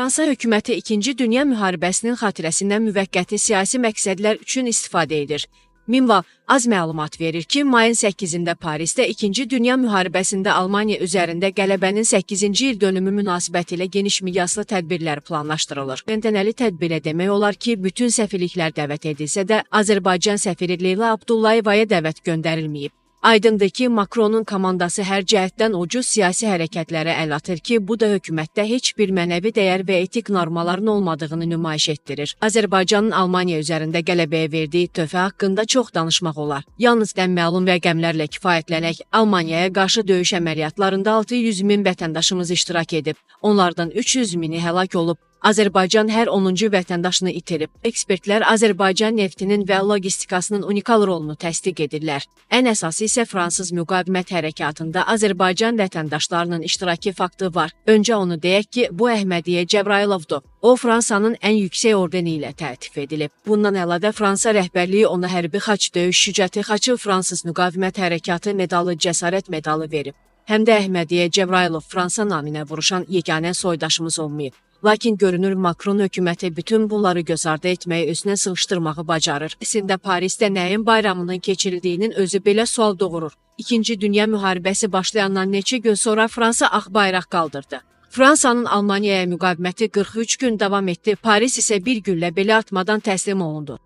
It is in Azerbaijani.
Fransa hökuməti 2-ci Dünya müharibəsinin xatirəsindən müvəqqəti siyasi məqsədlər üçün istifadə edir. Minval az məlumat verir ki, mayın 8-də Parisdə 2-ci Dünya müharibəsində Almaniya üzərində qələbənin 8-ci il dönümü münasibətilə geniş miqyaslı tədbirlər planlaşdırılır. Təntənəli tədbirə demək olar ki, bütün səfirliklər dəvət edilsə də, Azərbaycan səfiri Leyla Abdullayevaya dəvət göndərilməyib. Aydındır ki, Makronun komandası hər cəhətdən ucuz siyasi hərəkətlərə əl atır ki, bu da hökumətdə heç bir mənəvi dəyər və etik normaların olmadığını nümayiş etdirir. Azərbaycanın Almaniya üzərində qələbəyə verdiyi töhfə haqqında çox danışmaq olar. Yalnız məlum rəqəmlərlə kifayətlənək, Almaniyaya qarşı döyüş əməliyyatlarında 600 min vətəndaşımız iştirak edib, onlardan 300 mini həlak olub. Azərbaycan hər 10-cu vətəndaşını itirib. Ekspertlər Azərbaycan neftinin və logistikasının unikal rolunu təsdiq edirlər. Ən əsası isə fransız müqavimət hərəkatında Azərbaycan vətəndaşlarının iştirakı faktı var. Öncə onu deyək ki, bu Əhmədiyyə Cəbrayılovdur. O, Fransanın ən yüksək ordeni ilə təltif edilib. Bundan əlavə Fransa rəhbərliyi ona hərbi xaç döyüş şücəti xaçı fransız müqavimət hərəkatı medalı cəsarət medalı verib. Həm də Əhmədiyyə Cəbrayılov Fransa naminə vuruşan yeganə soydaşımız olmayıb. Lakin görünür Makron hökuməti bütün bunları göz ardı etməyi özünə sığışdırmağı bacarır. Əslində Parisdə nəyin bayramının keçirildiyinin özü belə sual doğurur. 2-ci Dünya müharibəsi başlayandan neçə gün sonra Fransa ağ bayraq qaldırdı. Fransanın Almaniyaya müqaviməti 43 gün davam etdi, Paris isə bir güllə belə atmadan təslim olundu.